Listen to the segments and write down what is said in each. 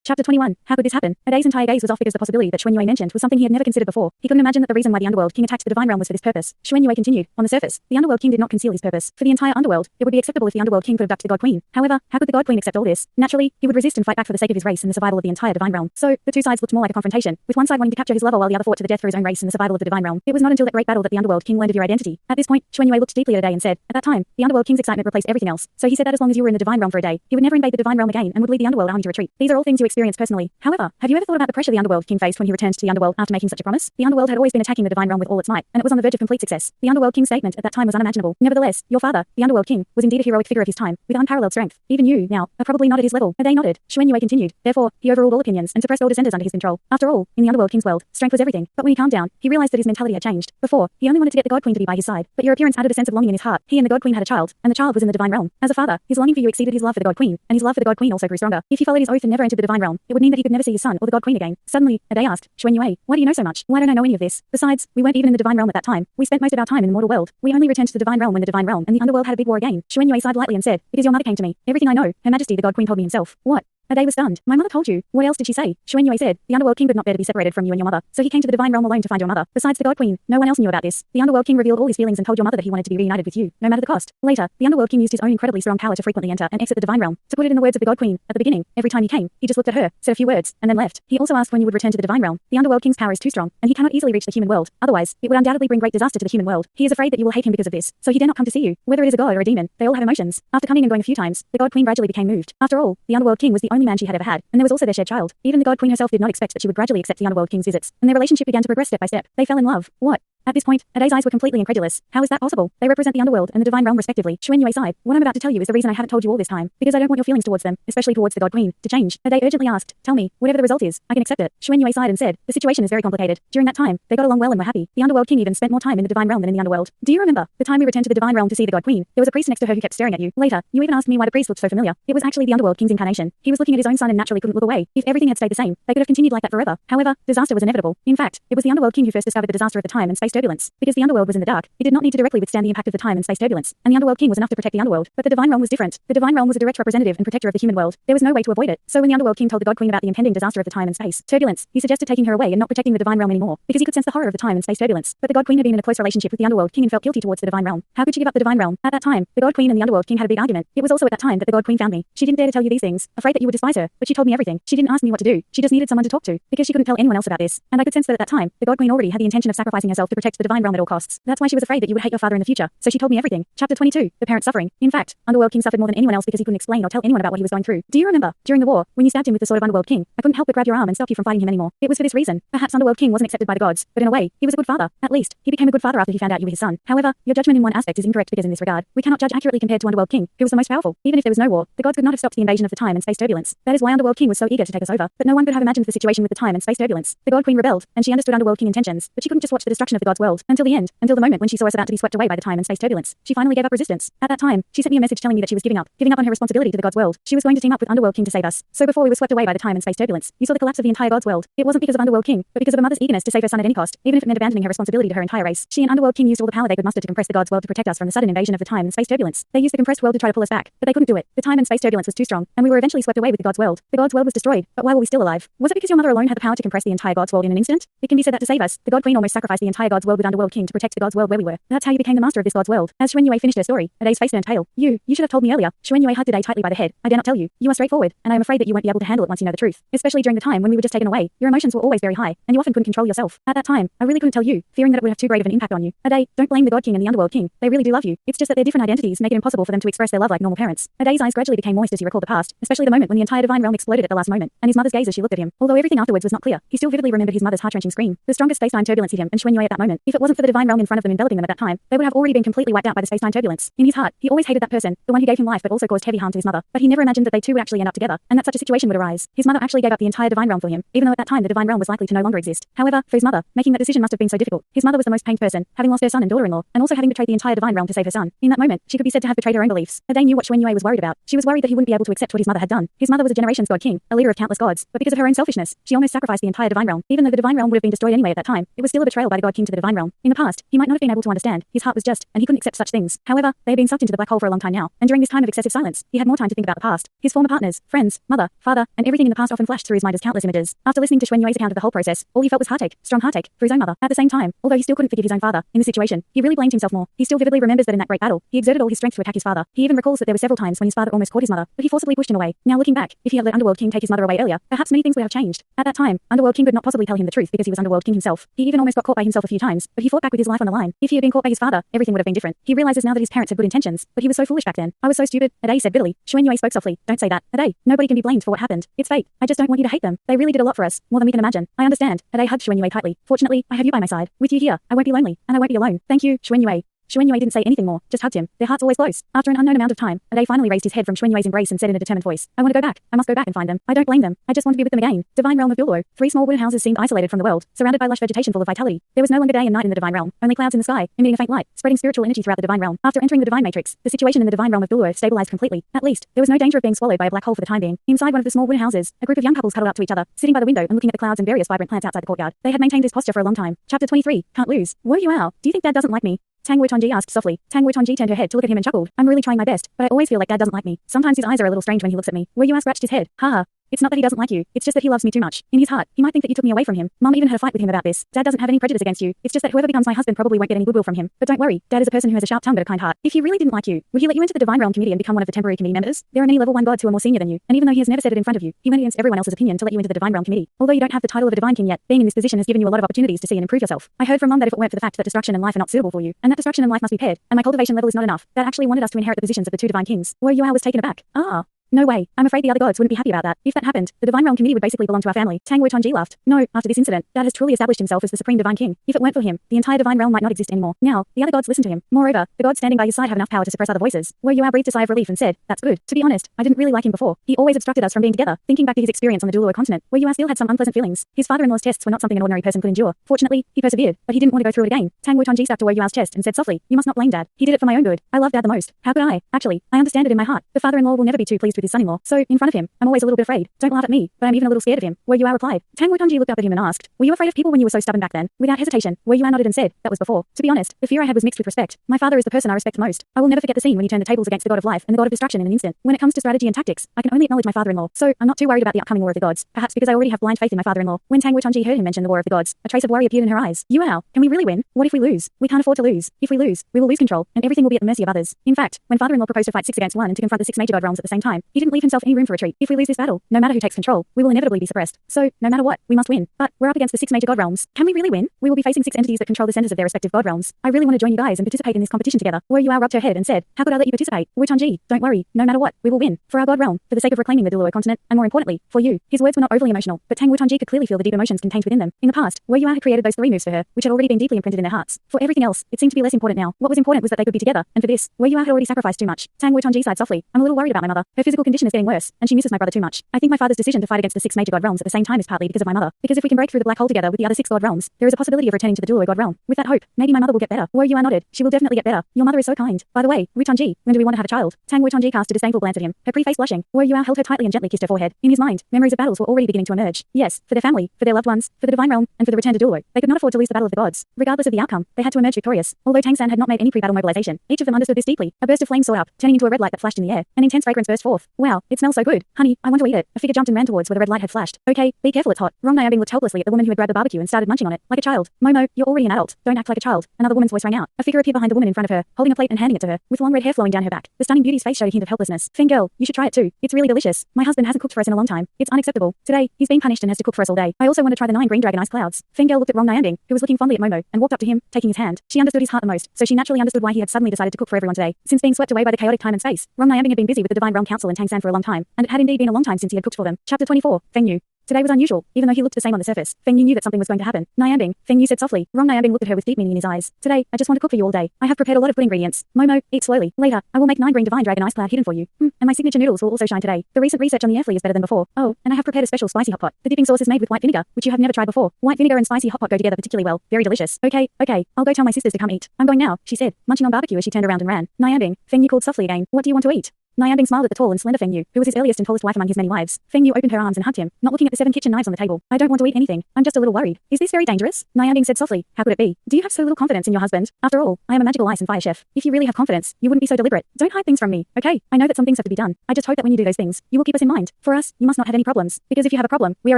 Chapter 21. How could this happen? Adai's entire gaze was off because the possibility that Xuan Yue mentioned was something he had never considered before. He couldn't imagine that the reason why the Underworld King attacked the Divine Realm was for this purpose. Xuan Yue continued. On the surface, the Underworld King did not conceal his purpose. For the entire Underworld, it would be acceptable if the Underworld King could abduct the God Queen. However, how could the God Queen accept all this? Naturally, he would resist and fight back for the sake of his race and the survival of the entire Divine Realm. So, the two sides looked more like a confrontation, with one side wanting to capture his lover while the other fought to the death for his own race and the survival of the Divine Realm. It was not until that great battle that the Underworld King learned of your identity. At this point, Xuan Yue looked deeply at Adai and said, at that time, the Underworld King's excitement replaced everything else. So he said that as long as you were in the Divine Realm for a day, he would never invade the Divine Realm again and would lead the Underworld army to retreat. These are all things you experienced personally. However, have you ever thought about the pressure the Underworld King faced when he returned to the Underworld after making such a promise? The Underworld had always been attacking the Divine Realm with all its might, and it was on the verge of complete success. The Underworld King's statement at that time was unimaginable. Nevertheless, your father, the Underworld King, was indeed a heroic figure of his time, with unparalleled strength. Even you, now, are probably not at his level. Adai nodded. Xuan Yue continued. Therefore, he overruled all opinions and suppressed all dissenters under his control. After all, in the Underworld King's world, strength was everything. But when he calmed down, he realized that his mentality had changed. Before, he only wanted to get the God Queen to be by his side, but your appearance added a sense of longing in his heart. He and the God Queen had a child, and the child was in the Divine Realm. As a father, his longing for you exceeded his love for the God Queen, and his love for the God Queen also grew stronger. If he followed his oath and never entered the Divine Realm, it would mean that he could never see his son or the God Queen again. Suddenly, Adai asked, Xuan Yue, why do you know so much? Why don't I know any of this? Besides, we weren't even in the Divine Realm at that time. We spent most of our time in the mortal world. We only returned to the Divine Realm when the Divine Realm and the Underworld had a big war again. Xuan Yue sighed lightly and said, because your mother came to me. Everything I know, Her Majesty the God Queen told me himself. What? Adai was stunned. My mother told you. What else did she say? Xuan Yue said, the Underworld King could not bear to be separated from you and your mother, so he came to the Divine Realm alone to find your mother. Besides the God Queen, no one else knew about this. The Underworld King revealed all his feelings and told your mother that he wanted to be reunited with you, no matter the cost. Later, the Underworld King used his own incredibly strong power to frequently enter and exit the Divine Realm. To put it in the words of the God Queen, at the beginning, every time he came, he just looked at her, said a few words, and then left. He also asked when you would return to the Divine Realm. The Underworld King's power is too strong, and he cannot easily reach the human world. Otherwise, it would undoubtedly bring great disaster to the human world. He is afraid that you will hate him because of this, so he dare not come to see you. Whether it is a god or a demon, they all have emotions. After coming and going a few times, the God Queen gradually became moved. After all, the Underworld King was the only man she had ever had, and there was also their shared child. Even the God Queen herself did not expect that she would gradually accept the Underworld King's visits, and their relationship began to progress step by step. They fell in love. What? At this point, Adai's eyes were completely incredulous. How is that possible? They represent the Underworld and the Divine Realm respectively. Xuan Yue sighed. What I'm about to tell you is the reason I haven't told you all this time, because I don't want your feelings towards them, especially towards the God Queen, to change. Adai urgently asked, tell me, whatever the result is, I can accept it. Xuan Yue sighed and said, the situation is very complicated. During that time, they got along well and were happy. The Underworld King even spent more time in the Divine Realm than in the Underworld. Do you remember the time we returned to the Divine Realm to see the God Queen? There was a priest next to her who kept staring at you. Later, you even asked me why the priest looked so familiar. It was actually the Underworld King's incarnation. He was looking at his own son and naturally couldn't look away. If everything had stayed the same, they could have continued like that forever. However, disaster was inevitable. In fact, it was the Underworld King who first discovered the disaster of the time and space turbulence. Because the Underworld was in the dark, it did not need to directly withstand the impact of the time and space turbulence, and the Underworld King was enough to protect the Underworld. But the Divine Realm was different. The Divine Realm was a direct representative and protector of the human world. There was no way to avoid it. So when the Underworld King told the God Queen about the impending disaster of the time and space turbulence, he suggested taking her away and not protecting the Divine Realm anymore, because he could sense the horror of the time and space turbulence. But the God Queen had been in a close relationship with the Underworld King and felt guilty towards the Divine Realm. How could she give up the Divine Realm? At that time, the God Queen and the Underworld King had a big argument. It was also at that time that the God Queen found me. She didn't dare to tell you these things, afraid that you would despise her, but she told me everything. She didn't ask me what to do. She just needed someone to talk to, because she couldn't tell anyone else about this. And I could sense that at that time, the God Queen already had the intention of sacrificing herself to protect the Divine Realm at all costs. That's why she was afraid that you would hate your father in the future. So she told me everything. Chapter 22. The Parent Suffering. In fact, Underworld King suffered more than anyone else because he couldn't explain or tell anyone about what he was going through. Do you remember? During the war, when you stabbed him with the sword of Underworld King, I couldn't help but grab your arm and stop you from fighting him anymore. It was for this reason. Perhaps Underworld King wasn't accepted by the gods, but in a way, he was a good father. At least, he became a good father after he found out you were his son. However, your judgment in one aspect is incorrect because in this regard, we cannot judge accurately compared to Underworld King, who was the most powerful. Even if there was no war, the gods could not have stopped the invasion of the time and space turbulence. That is why Underworld King was so eager to take us over. But no one could have imagined the situation with the time and space turbulence. The God Queen rebelled, and she understood Underworld King intentions, but she couldn't just watch the destruction of the god's world until the end, until the moment when she saw us about to be swept away by the time and space turbulence. She finally gave up resistance. At that time, she sent me a message telling me that she was giving up on her responsibility to the god's world. She was going to team up with Underworld King to save us. So before we were swept away by the time and space turbulence, you saw the collapse of the entire god's world. It wasn't because of Underworld King, but because of a mother's eagerness to save her son at any cost, even if it meant abandoning her responsibility to her entire race. She and Underworld King used all the power they could muster to compress the god's world to protect us from the sudden invasion of the time and space turbulence. They used the compressed world to try to pull us back, but they couldn't do it. The time and space turbulence was too strong, and we were eventually swept away with the god's world. The god's world was destroyed, but why were we still alive? Was it because your mother alone had the power to compress the entire god's world in an instant? It can be said that to save us, the God Queen almost sacrificed the entire god's world with Underworld King to protect the god's world where we were. That's how you became the master of this god's world. As Xuan Yue finished her story, Adai's face turned pale. You should have told me earlier. Xuan Yue hugged Adai tightly by the head. I dare not tell you. You are straightforward, and I am afraid that you won't be able to handle it once you know the truth. Especially during the time when we were just taken away. Your emotions were always very high, and you often couldn't control yourself. At that time, I really couldn't tell you, fearing that it would have too great of an impact on you. Adai, don't blame the God King and the Underworld King. They really do love you. It's just that their different identities make it impossible for them to express their love like normal parents. Adai's eyes gradually became moist as he recalled the past, especially the moment when the entire Divine Realm exploded at the last moment, and his mother's gaze as she looked at him. Although everything afterwards was not clear, he still vividly remembered his mother's heart-wrenching scream. The strongest space-time turbulence hit him and Xuan Yue at that moment. If it wasn't for the Divine Realm in front of them enveloping them at that time, they would have already been completely wiped out by the space-time turbulence. In his heart, he always hated that person, the one who gave him life but also caused heavy harm to his mother. But he never imagined that they two would actually end up together, and that such a situation would arise. His mother actually gave up the entire Divine Realm for him, even though at that time the Divine Realm was likely to no longer exist. However, for his mother, making that decision must have been so difficult. His mother was the most pained person, having lost her son and daughter-in-law, and also having betrayed the entire Divine Realm to save her son. In that moment, she could be said to have betrayed her own beliefs. Adai knew what Xuan Yue was worried about. She was worried that he wouldn't be able to accept what his mother had done. His mother was a generation's God King, a leader of countless gods, but because of her own selfishness, she almost sacrificed the entire Divine Realm. Even though the Divine Realm would have been destroyed anyway at that time, it was still a betrayal by the God King to the divine realm. In the past, he might not have been able to understand. His heart was just, and he couldn't accept such things. However, they had been sucked into the black hole for a long time now, and during this time of excessive silence, he had more time to think about the past. His former partners, friends, mother, father, and everything in the past often flashed through his mind as countless images. After listening to Xuan Yue's account of the whole process, all he felt was heartache, strong heartache, for his own mother. At the same time, although he still couldn't forgive his own father, in this situation, he really blamed himself more. He still vividly remembers that in that great battle, he exerted all his strength to attack his father. He even recalls that there were several times when his father almost caught his mother, but he forcibly pushed him away. Now looking back, if he had let Underworld King take his mother away earlier, perhaps many things would have changed. At that time, Underworld King could not possibly tell him the truth because he was Underworld King himself. He even almost got caught by himself a few times, but he fought back with his life on the line. If he had been caught by his father, everything would have been different. He realizes now that his parents had good intentions, but he was so foolish back then. I was so stupid, Ade said bitterly. Xuan Yue spoke softly. Don't say that. Ade, nobody can be blamed for what happened. It's fate. I just don't want you to hate them. They really did a lot for us, more than we can imagine. I understand. Ade hugged Xuan Yue tightly. Fortunately, I have you by my side. With you here, I won't be lonely, and I won't be alone. Thank you, Xuan Yue. Xuan Yue didn't say anything more, just hugged him. Their hearts always close. After an unknown amount of time, Ade finally raised his head from Xuan Yue's embrace and said in a determined voice, I want to go back. I must go back and find them. I don't blame them. I just want to be with them again. Divine realm of Duoluo. 3 small wooden houses seemed isolated from the world, surrounded by lush vegetation full of vitality. There was no longer day and night in the divine realm, only clouds in the sky, emitting a faint light, spreading spiritual energy throughout the divine realm. After entering the divine matrix, the situation in the divine realm of Duoluo stabilized completely. At least, there was no danger of being swallowed by a black hole for the time being. Inside one of the small wooden houses, a group of young couples cuddled up to each other, sitting by the window and looking at the clouds and various vibrant plants outside the courtyard. They had maintained this posture for a long time. Chapter 23. Can't lose. Whoa, Yuhao, do you think Dad doesn't like me? Tang Wutonji asked softly. Tang Wutonji turned her head to look at him and chuckled. I'm really trying my best, but I always feel like Dad doesn't like me. Sometimes his eyes are a little strange when he looks at me. Wu Yuhao scratched his head. Haha. It's not that he doesn't like you, it's just that he loves me too much. In his heart, he might think that you took me away from him. Mom even had a fight with him about this. Dad doesn't have any prejudice against you. It's just that whoever becomes my husband probably won't get any goodwill from him. But don't worry, Dad is a person who has a sharp tongue but a kind heart. If he really didn't like you, would he let you into the Divine Realm Committee and become one of the temporary committee members? There are many level 1 gods who are more senior than you, and even though he has never said it in front of you, he went against everyone else's opinion to let you into the Divine Realm Committee. Although you don't have the title of a Divine King yet, being in this position has given you a lot of opportunities to see and improve yourself. I heard from Mom that if it weren't for the fact that destruction and life are not suitable for you, and that destruction and life must be paired, and my cultivation level is not enough, Dad actually wanted us to inherit the positions of the 2 Divine Kings. Wu Yuhao was taken aback. Ah. No way. I'm afraid the other gods wouldn't be happy about that. If that happened, the Divine Realm Committee would basically belong to our family. Tang Wutonji laughed. No, after this incident, Dad has truly established himself as the Supreme Divine King. If it weren't for him, the entire Divine Realm might not exist anymore. Now, the other gods listen to him. Moreover, the gods standing by his side have enough power to suppress other voices. Wu Yuhao breathed a sigh of relief and said, that's good. To be honest, I didn't really like him before. He always obstructed us from being together. Thinking back to his experience on the Duoluo continent, Wu Yuhao still had some unpleasant feelings. His father-in-law's tests were not something an ordinary person could endure. Fortunately, he persevered, but he didn't want to go through it again. Tang Wutonji stepped to Wu Yuao's chest and said softly, you must not blame Dad. He did it for my own good. I love Dad the most. How could I? Actually, I understand it in my heart. The father-in-law will never be too pleased with his son-in-law. So, in front of him, I'm always a little bit afraid. Don't laugh at me, but I'm even a little scared of him. Wu Yuhao replied. Tang Wutonji looked up at him and asked, were you afraid of people when you were so stubborn back then? Without hesitation, Wu Yuhao nodded and said, that was before. To be honest, the fear I had was mixed with respect. My father is the person I respect most. I will never forget the scene when he turned the tables against the god of life and the god of destruction in an instant. When it comes to strategy and tactics, I can only acknowledge my father-in-law. So, I'm not too worried about the upcoming war of the gods. Perhaps because I already have blind faith in my father-in-law. When Tang Wutonji heard him mention the war of the gods, a trace of worry appeared in her eyes. Yuhao, can we really win? What if we lose? We can't afford to lose. If we lose, we will lose control, and everything will be at the mercy of others. In fact, when father-in-law proposed to fight 6 against 1 and to confront the 6 major god realms at the same time, he didn't leave himself any room for retreat. If we lose this battle, no matter who takes control, we will inevitably be suppressed. So, no matter what, we must win. But we're up against the 6 major god realms. Can we really win? We will be facing 6 entities that control the centers of their respective god realms. I really want to join you guys and participate in this competition together. Wu Yuhao rubbed her head and said, how could I let you participate? Wutonji, don't worry. No matter what, we will win. For our god realm, for the sake of reclaiming the Duoluo continent, and more importantly, for you. His words were not overly emotional, but Tang Wutonji could clearly feel the deep emotions contained within them. In the past, Wu Yuhao had created those 3 moves for her, which had already been deeply imprinted in their hearts. For everything else, it seemed to be less important now. What was important was that they could be together, and for this, Wu Yuhao had already sacrificed too much. Tang Wutonji sighed softly. I'm a little worried about my mother. Her physical condition is getting worse, and she misses my brother too much. I think my father's decision to fight against the 6 major god realms at the same time is partly because of my mother. Because if we can break through the black hole together with the other 6 god realms, there is a possibility of returning to the Duoluo god realm. With that hope, maybe my mother will get better. Wu Yuhao nodded. She will definitely get better. Your mother is so kind. By the way, Wutonji, when do we want to have a child? Tang Wutonji cast a disdainful glance at him, her pretty face blushing. Wu Yuhao held her tightly and gently kissed her forehead. In his mind, memories of battles were already beginning to emerge. Yes, for their family, for their loved ones, for the divine realm, and for the return to Duoluo. They could not afford to lose the battle of the gods. Regardless of the outcome, they had to emerge victorious. Although Tang San had not made any pre-battle mobilization, each of them understood this deeply. A burst of flame soared up, turning into a red light that flashed in the air. An intense fragrance burst forth. Wow, it smells so good. Honey, I want to eat it. A figure jumped and ran towards where the red light had flashed. Okay, be careful, it's hot. Rong Nianbing looked helplessly at the woman who had grabbed the barbecue and started munching on it, like a child. Momo, you're already an adult. Don't act like a child. Another woman's voice rang out. A figure appeared behind the woman in front of her, holding a plate and handing it to her, with long red hair flowing down her back. The stunning beauty's face showed a hint of helplessness. Feng girl, you should try it too. It's really delicious. My husband hasn't cooked for us in a long time. It's unacceptable. Today, he's being punished and has to cook for us all day. I also want to try the 9 green dragon ice clouds. Feng girl looked at Rong Nianbing, who was looking fondly at Momo, and walked up to him, taking his hand. She understood his heart the most, so she naturally understood why he had suddenly decided to cook for everyone today. Since being swept away by the chaotic time and space, Rong Nianbing had been busy with the Divine Realm Council and Tang San for a long time, and it had indeed been a long time since he had cooked for them. Chapter 24. Feng Yu. Today was unusual, even though he looked the same on the surface. Feng Yu knew that something was going to happen. Nianbing, Feng Yu said softly. Rong Nianbing looked at her with deep meaning in his eyes. Today, I just want to cook for you all day. I have prepared a lot of good ingredients. Momo, eat slowly. Later, I will make 9 green divine dragon ice cloud hidden for you. And my signature noodles will also shine today. The recent research on the earthly is better than before. Oh, and I have prepared a special spicy hot pot. The dipping sauce is made with white vinegar, which you have never tried before. White vinegar and spicy hot pot go together particularly well. Very delicious. Okay, I'll go tell my sisters to come eat. I'm going now, she said, munching on barbecue as she turned around and ran. Nianbing, Feng Yu called softly again. What do you want to eat? Nianbing smiled at the tall and slender Feng Yu, who was his earliest and tallest wife among his many wives. Feng Yu opened her arms and hugged him, not looking at the 7 kitchen knives on the table. I don't want to eat anything. I'm just a little worried. Is this very dangerous? Nianbing said softly. How could it be? Do you have so little confidence in your husband? After all, I am a magical ice and fire chef. If you really have confidence, you wouldn't be so deliberate. Don't hide things from me, okay? I know that some things have to be done. I just hope that when you do those things, you will keep us in mind. For us, you must not have any problems. Because if you have a problem, we are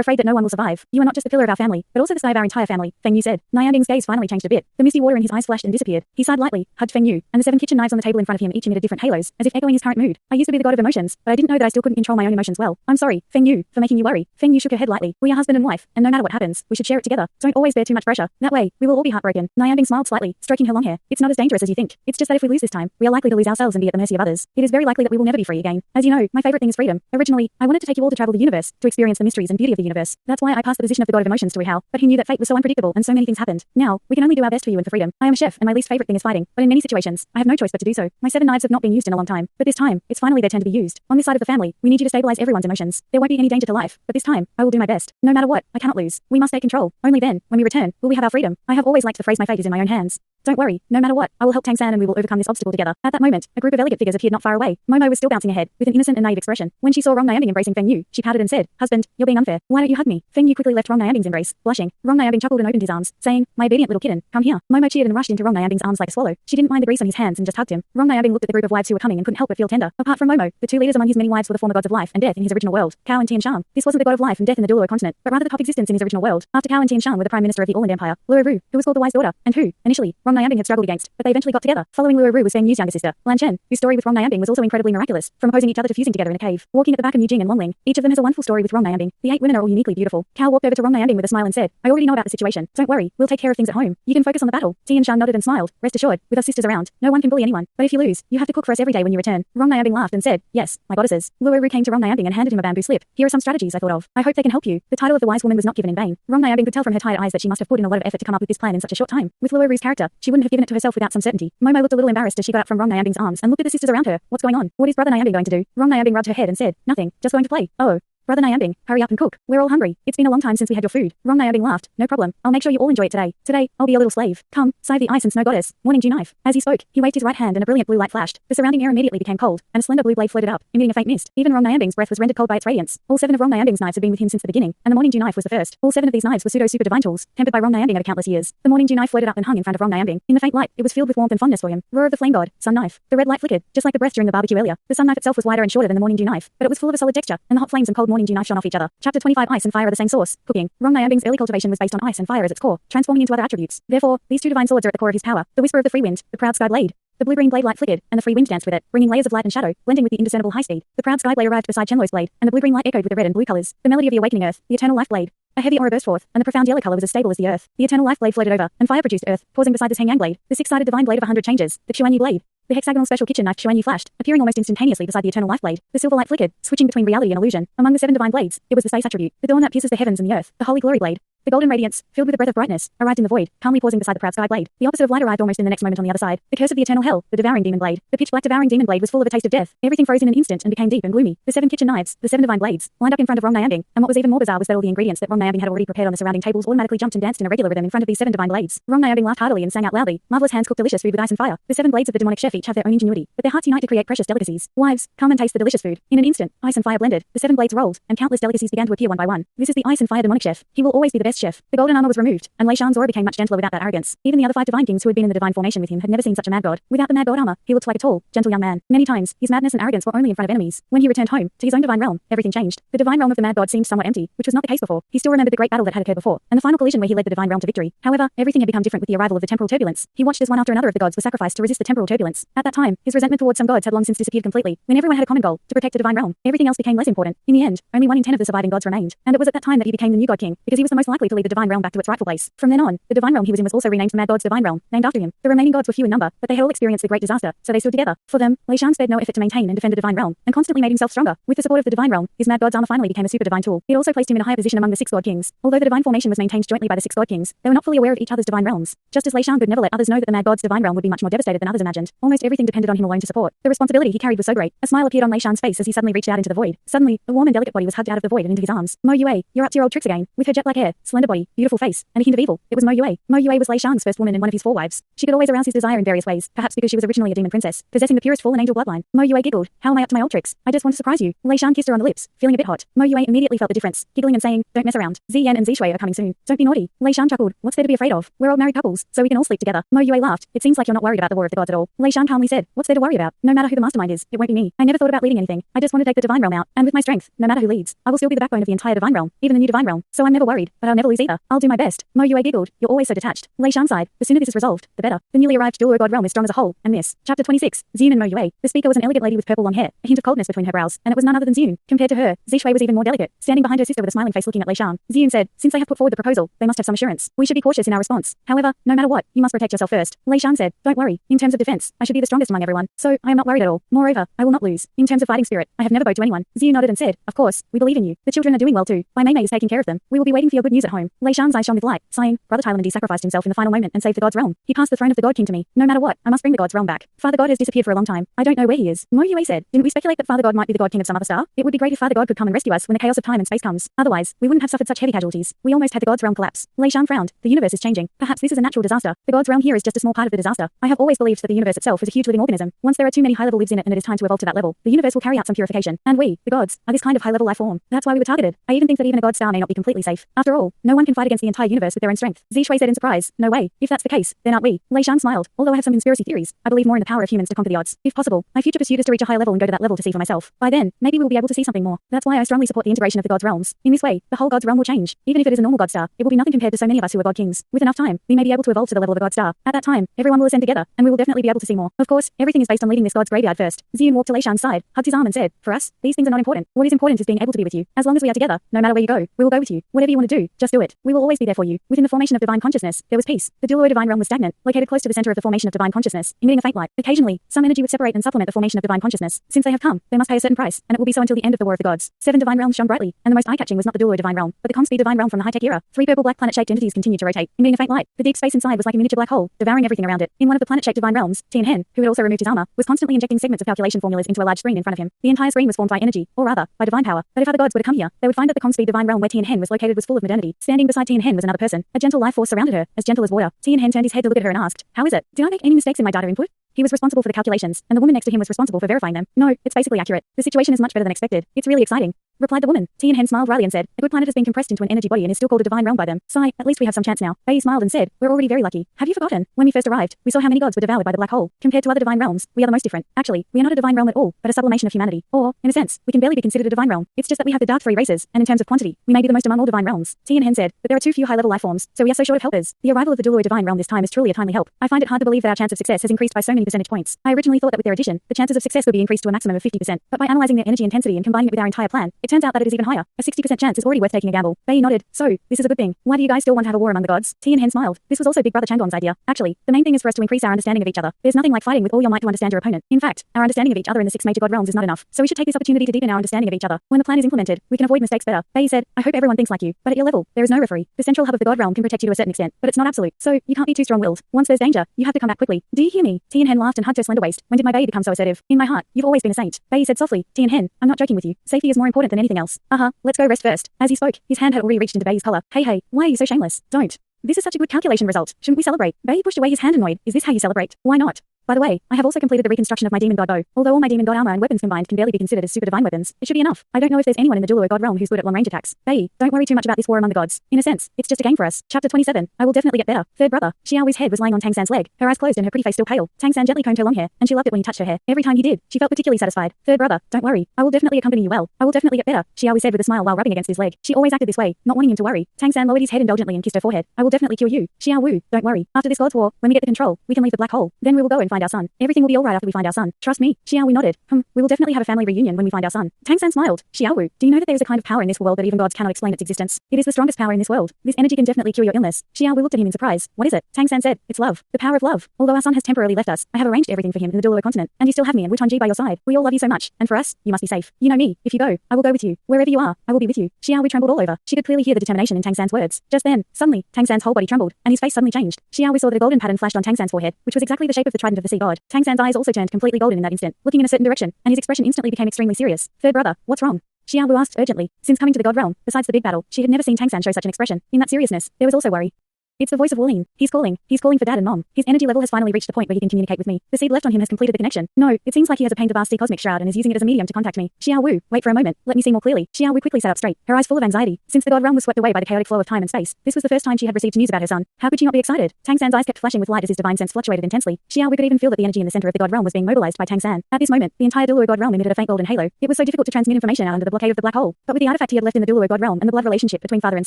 afraid that no one will survive. You are not just the pillar of our family, but also the sky of our entire family, Feng Yu said. Nianbing's gaze finally changed a bit. The misty water in his eyes flashed and disappeared. He sighed lightly, hugged Feng Yu, and the 7 kitchen knives on the table in front of him each emitted different halos, as if echoing his current mood. I used to be the god of emotions, but I didn't know that I still couldn't control my own emotions well. I'm sorry, Feng Yu, for making you worry. Feng Yu shook her head lightly. We are husband and wife, and no matter what happens, we should share it together. Don't always bear too much pressure. That way, we will all be heartbroken. Nianbing smiled slightly, stroking her long hair. It's not as dangerous as you think. It's just that if we lose this time, we are likely to lose ourselves and be at the mercy of others. It is very likely that we will never be free again. As you know, my favorite thing is freedom. Originally, I wanted to take you all to travel the universe, to experience the mysteries and beauty of the universe. That's why I passed the position of the god of emotions to Yuhao, but he knew that fate was so unpredictable and so many things happened. Now, we can only do our best for you and for freedom. I am a chef, and my least favorite thing is fighting, but in many situations, I have no choice but to do so. My 7 knives have not been used in a long time, but this time, it's finally their turn to be used. On this side of the family, we need you to stabilize everyone's emotions. There won't be any danger to life, but this time, I will do my best. No matter what, I cannot lose. We must take control. Only then, when we return, will we have our freedom. I have always liked the phrase my fate is in my own hands. Don't worry, no matter what, I will help Tang San and we will overcome this obstacle together. At that moment, a group of elegant figures appeared not far away. Momo was still bouncing her head, with an innocent and naive expression. When she saw Rong Nianbing embracing Feng Yu, she pouted and said, Husband, you're being unfair. Why don't you hug me? Feng Yu quickly left Rong Nianbing's embrace, blushing. Rong Nianbing chuckled and opened his arms, saying, My obedient little kitten, come here. Momo cheered and rushed into Rong Nianbing's arms like a swallow. She didn't mind the grease on his hands and just hugged him. Rong Nianbing looked at the group of wives who were coming and couldn't help but feel tender. Apart from Momo, the 2 leaders among his many wives were the former gods of life and death in his original world, Cao and Tian Shan. This wasn't the god of life and death in the Duo continent, but rather the top existence in his original world. After Cao and Tian Shan were the prime minister of the Orland Empire, Luo Ru, who was called the Wise Daughter, and who, initially, Rong Nianbing had struggled against, but they eventually got together. Following Luo Ru was Feng Yu's younger sister, Lan Chen, whose story with Rong Nianbing was also incredibly miraculous, from opposing each other to fusing together in a cave. Walking at the back of Mu Jing and Long Ling, each of them has a wonderful story with Rong Nianbing. The 8 women are all uniquely beautiful. Cao walked over to Rong Nianbing with a smile and said, I already know about the situation. Don't worry, we'll take care of things at home. You can focus on the battle. Tian Shan nodded and smiled. Rest assured, with us sisters around, no one can bully anyone. But if you lose, you have to cook for us every day when you return. Rong Nianbing laughed and said, Yes, my goddesses. Luo Ru came to Rong Nianbing and handed him a bamboo slip. Here are some strategies I thought of. I hope they can help you. The title of the wise woman was not given in vain. Rong Nianbing could tell from her tired eyes that she must have put in a lot of effort to come up with this plan in such a short time. With Luo Ru's character, she wouldn't have given it to herself without some certainty. Momo looked a little embarrassed as she got up from Rong Nianbing's arms and looked at the sisters around her. What's going on? What is brother Nianbing going to do? Rong Nianbing rubbed her head and said, Nothing, just going to play. Oh. Brother Nianbing, hurry up and cook. We're all hungry. It's been a long time since we had your food. Rong Nianbing laughed. No problem. I'll make sure you all enjoy it today. Today, I'll be a little slave. Come, save the ice and snow goddess. Morning Dew knife. As he spoke, he waved his right hand and a brilliant blue light flashed. The surrounding air immediately became cold, and a slender blue blade floated up, emitting a faint mist. Even Rong Nianbing's breath was rendered cold by its radiance. All 7 of Rong Nianbing's knives had been with him since the beginning, and the Morning Dew knife was the first. All 7 of these knives were pseudo-super divine tools, tempered by Rong Nianbing over countless years. The Morning Dew knife floated up and hung in front of Rong Nianbing. In the faint light, it was filled with warmth and fondness for him. Roar of the flame god, sun knife. The red light flickered, just like the breath during the barbecue earlier. The sun knife itself was wider and shorter than the Morning Dew knife, but it was full of a solid texture, and the hot flames and cold Morning Dew knife shone off each other. Chapter 25 Ice and fire are the same source. Cooking. Rong Nianbing's early cultivation was based on ice and fire as its core, transforming into other attributes. Therefore, these 2 divine swords are at the core of his power. The whisper of the free wind, the proud sky blade. The blue-green blade light flickered, and the free wind danced with it, bringing layers of light and shadow, blending with the indiscernible high speed. The proud sky blade arrived beside Chenlo's blade, and the blue-green light echoed with the red and blue colors. The melody of the awakening earth, the eternal life blade. A heavy aura burst forth, and the profound yellow color was as stable as the earth. The eternal life blade floated over, and fire produced earth, pausing beside this Hengyang blade. The 6-sided divine blade of 100 changes, the Xuanyi blade. The hexagonal special kitchen knife Xuanyi flashed, appearing almost instantaneously beside the eternal life blade. The silver light flickered, switching between reality and illusion. Among the 7 divine blades, it was the space attribute, the dawn that pierces the heavens and the earth, the holy glory blade. The golden radiance, filled with a breath of brightness, arrived in the void, calmly pausing beside the proud sky blade. The opposite of light arrived almost in the next moment on the other side. The curse of the eternal hell, the devouring demon blade. The pitch black devouring demon blade was full of a taste of death. Everything froze in an instant and became deep and gloomy. The 7 kitchen knives, the 7 divine blades, lined up in front of Rong Nianbing, and what was even more bizarre was that all the ingredients that Rong Nianbing had already prepared on the surrounding tables automatically jumped and danced in a regular rhythm in front of these 7 divine blades. Rong Nianbing laughed heartily and sang out loudly. Marvelous hands cooked delicious food with ice and fire. The 7 blades of the demonic chef each have their own ingenuity, but their hearts unite to create precious delicacies. Wives, come and taste the delicious food. In an instant, ice and fire blended. The 7 blades rolled, and countless delicacies began to appear one by one. This is the ice and fire demonic chef. He will always be the best chef. The golden armor was removed, and Lei Xiang's aura became much gentler without that arrogance. Even the other 5 divine kings who had been in the divine formation with him had never seen such a mad god. Without the mad god armor, he looked like a tall, gentle young man. Many times, his madness and arrogance were only in front of enemies. When he returned home, to his own divine realm, everything changed. The divine realm of the mad god seemed somewhat empty, which was not the case before. He still remembered the great battle that had occurred before, and the final collision where he led the divine realm to victory. However, everything had become different with the arrival of the temporal turbulence. He watched as one after another of the gods were sacrificed to resist the temporal turbulence. At that time, his resentment towards some gods had long since disappeared completely. When everyone had a common goal, to protect the divine realm, everything else became less important. In the end, only 1 in 10 of the surviving gods remained, and it was at that time that he became the new god king, because he was the most likely to lead the divine realm back to its rightful place. From then on, the divine realm he was in was also renamed the Mad God's Divine Realm, named after him. The remaining gods were few in number, but they had all experienced the great disaster, so they stood together. For them, Lei Xiang spared no effort to maintain and defend the divine realm, and constantly made himself stronger. With the support of the divine realm, his Mad God's armor finally became a super divine tool. It also placed him in a higher position among the 6 god kings. Although the divine formation was maintained jointly by the 6 god kings, they were not fully aware of each other's divine realms. Just as Lei Xiang could never let others know that the Mad God's divine realm would be much more devastated than others imagined. Almost everything depended on him alone to support. The responsibility he carried was so great. A smile appeared on Lei Xiang's face as he suddenly reached out into the void. Suddenly, the warm and delicate body was hugged out of the void and into his arms. Mo Yue, you're up to your old tricks again. With her jet black hair, slender body, beautiful face, and a hint of evil. It was Mo Yue. Mo Yue was Lei Xiang's first woman and one of his 4 wives. She could always arouse his desire in various ways, perhaps because she was originally a demon princess, possessing the purest fallen angel bloodline. Mo Yue giggled. How am I up to my old tricks? I just want to surprise you. Lei Xiang kissed her on the lips, feeling a bit hot. Mo Yue immediately felt the difference, giggling and saying, don't mess around. Ziyan and Zishui are coming soon. Don't be naughty. Lei Xiang chuckled. What's there to be afraid of? We're old married couples, so we can all sleep together. Mo Yue laughed. It seems like you're not worried about the war of the gods at all. Lei Xiang calmly said, what's there to worry about? No matter who the mastermind is, it won't be me. I never thought about leading anything. I just want to take the divine realm out, and with my strength, no matter who leads, I will still be the backbone of the entire divine realm, even the new divine realm. So I'm never worried, but I'll never lose either. I'll do my best. Mo Yue giggled. You're always so detached. Lei Xiang sighed. The sooner this is resolved, the better. The newly arrived dual god realm is strong as a whole, and this. Chapter 26. Ziyun and Mo Yue. The speaker was an elegant lady with purple long hair, a hint of coldness between her brows, and it was none other than Ziyun. Compared to her, Zishui was even more delicate, standing behind her sister with a smiling face looking at Lei Xiang. Ziyun said, since they have put forward the proposal, they must have some assurance. We should be cautious in our response. However, no matter what, you must protect yourself first. Lei Xiang said, don't worry. In terms of defense, I should be the strongest among everyone, so I am not worried at all. Moreover, I will not lose. In terms of fighting spirit, I have never bowed to anyone. Ziyun nodded and said, of course, we believe in you. The children are doing well too. Bai Mei is taking care of them. We will be waiting for your good news at home. Lei Xiang's eyes shone with light, sighing, Brother Thailand sacrificed himself in the final moment and saved the god's realm. He passed the throne of the god king to me. No matter what, I must bring the god's realm back. Father God has disappeared for a long time. I don't know where he is. Mo Yue said, didn't we speculate that Father God might be the god king of some other star? It would be great if Father God could come and rescue us when the chaos of time and space comes. Otherwise, we wouldn't have suffered such heavy casualties. We almost had the god's realm collapse. Lei Xiang frowned. The universe is changing. Perhaps this is a natural disaster. The god's realm here is just a small part of the disaster. I have always believed that the universe itself is a huge living organism. Once there are too many high-level lives in it and it is time to evolve to that level, the universe will carry out some purification. And we, the gods, are this kind of high-level life form. That's why we were targeted. I even think that even a god star may not be completely safe. After all, no one can fight against the entire universe with their own strength. Zishui said in surprise, no way. If that's the case, then aren't we? Lei Xiang smiled. Although I have some conspiracy theories, I believe more in the power of humans to conquer the odds. If possible, my future pursuit is to reach a high level and go to that level to see for myself. By then, maybe we will be able to see something more. That's why I strongly support the integration of the god's realms. In this way, the whole god's realm will change. Even if it is a normal god star, it will be nothing compared to so many of us who are god kings. With enough time, we may be able to evolve to the level of a god star. At that time, everyone will ascend together, and we will definitely be able to see more. Of course, everything is based on leaving this god's graveyard first. Ziyun walked to Lei Xiang's side, hugged his arm and said, for us, these things are not important. What is important is being able to be with you. As long as we are together, no matter where you go, we will go with you. Whatever you want to do, just do it. We will always be there for you. Within the formation of divine consciousness, there was peace. The dual divine realm was stagnant, located close to the center of the formation of divine consciousness, emitting a faint light. Occasionally, some energy would separate and supplement the formation of divine consciousness. Since they have come, they must pay a certain price, and it will be so until the end of the War of the Gods. 7 divine realms shone brightly, and the most eye-catching was not the dual divine realm, but the conspeed divine realm from the high-tech era. 3 purple black planet-shaped entities continued to rotate, emitting a faint light. The deep space inside was like a miniature black hole, devouring everything around it. In one of the planet-shaped divine realms, Tian Hen, who had also removed his armor, was constantly injecting segments of calculation formulas into a large screen in front of him. The entire screen was formed by energy, or rather, by divine power. But if other gods were to come here, they would find that the conspeed divine realm where Tian Hen was located was full of modernity. Standing beside Tian Hen was another person. A gentle life force surrounded her, as gentle as water. Tian Hen turned his head to look at her and asked, how is it? Did I make any mistakes in my data input? He was responsible for the calculations, and the woman next to him was responsible for verifying them. No, it's basically accurate. The situation is much better than expected. It's really exciting, replied the woman. Tian Hen smiled wryly and said, a good planet has been compressed into an energy body and is still called a divine realm by them. Sigh, at least we have some chance now. Bei smiled and said, we're already very lucky. Have you forgotten? When we first arrived, we saw how many gods were devoured by the black hole. Compared to other divine realms, we are the most different. Actually, we are not a divine realm at all, but a sublimation of humanity. Or, in a sense, we can barely be considered a divine realm. It's just that we have the dark 3 races, and in terms of quantity, we may be the most among all divine realms. Tian Hen said, but there are too few high-level life forms, so we are so short of helpers. The arrival of the dual divine realm this time is truly a timely help. I find it hard to believe that our chance of success has increased by so many percentage points. I originally thought that with their addition, the chances of success would be increased to a maximum of 50%, but by analyzing their energy intensity and combining it with our entire plan, it turns out that it is even higher. A 60% chance is already worth taking a gamble. Bei nodded. So, this is a good thing. Why do you guys still want to have a war among the gods? Tian Hen smiled. This was also Big Brother Changong's idea. Actually, the main thing is for us to increase our understanding of each other. There's nothing like fighting with all your might to understand your opponent. In fact, our understanding of each other in the 6 major god realms is not enough. So we should take this opportunity to deepen our understanding of each other. When the plan is implemented, we can avoid mistakes better. Bei said, I hope everyone thinks like you. But at your level, there is no referee. The central hub of the god realm can protect you to a certain extent, but it's not absolute. So, you can't be too strong-willed. Once there's danger, you have to come back quickly. Do you hear me? Tian Hen laughed and hugged her slender waist. When did my Bei become so assertive? In my heart, you've always been a saint. Bei said softly, Tian Hen, I'm not joking with you. Safety is more important than anything else. Let's go rest first. As he spoke, his hand had already reached into Bei's collar. Hey, why are you so shameless? Don't. This is such a good calculation result. Shouldn't we celebrate? Bei pushed away his hand annoyed. Is this how you celebrate? Why not? By the way, I have also completed the reconstruction of my demon god bow. Although all my demon god armor and weapons combined can barely be considered as super divine weapons, it should be enough. I don't know if there's anyone in the dual god realm who's good at long-range attacks. Bei, don't worry too much about this war among the gods. In a sense, it's just a game for us. Chapter 27. I will definitely get better. Third brother. Xiao's head was lying on Tang San's leg, her eyes closed and her pretty face still pale. Tang San gently combed her long hair, and she loved it when he touched her hair. Every time he did, she felt particularly satisfied. Third brother, don't worry. I will definitely accompany you well. I will definitely get better, Xiao said with a smile while rubbing against his leg. She always acted this way, not wanting him to worry. Tang San lowered his head indulgently and kissed her forehead. I will definitely cure you. Xiao Wu, don't worry. After this god's war, when we get the control, we can leave the black hole. Then we will go and find our son. Everything will be alright after we find our son. Trust me. Xiao Wu nodded. We will definitely have a family reunion when we find our son. Tang San smiled. Xiao Wu, do you know that there is a kind of power in this world that even gods cannot explain its existence? It is the strongest power in this world. This energy can definitely cure your illness. Xiao Wu looked at him in surprise. What is it? Tang San said, it's love. The power of love. Although our son has temporarily left us, I have arranged everything for him in the Dual continent, and you still have me and Wuchangji by your side. We all love you so much, and for us, you must be safe. You know me. If you go, I will go with you. Wherever you are, I will be with you. Xiao Wu trembled all over. She could clearly hear the determination in Tang San's words. Just then, suddenly, Tang San's whole body trembled, and his face suddenly changed. Xiao Wu saw that a golden pattern flashed on Tang San's forehead, which was exactly the shape of the trident of the sea god. Tang San's eyes also turned completely golden in that instant, looking in a certain direction, and his expression instantly became extremely serious. Third brother, what's wrong? Xiao Wu asked urgently. Since coming to the God realm, besides the big battle, she had never seen Tang San show such an expression. In that seriousness, there was also worry. It's the voice of Wu Lin. He's calling for Dad and Mom. His energy level has finally reached the point where he can communicate with me. The seed left on him has completed the connection. No, it seems like he has obtained the vast sea cosmic shroud and is using it as a medium to contact me. Xiao Wu, wait for a moment. Let me see more clearly. Xiao Wu quickly sat up straight, her eyes full of anxiety. Since the God realm was swept away by the chaotic flow of time and space, this was the first time she had received news about her son. How could she not be excited? Tang San's eyes kept flashing with light as his divine sense fluctuated intensely. Xiao Wu could even feel that the energy in the center of the God realm was being mobilized by Tang San. At this moment, the entire Duluo God realm emitted a faint golden halo. It was so difficult to transmit information out under the blockade of the black hole. But with the artifact he had left in the Duluo God realm and the blood relationship between father and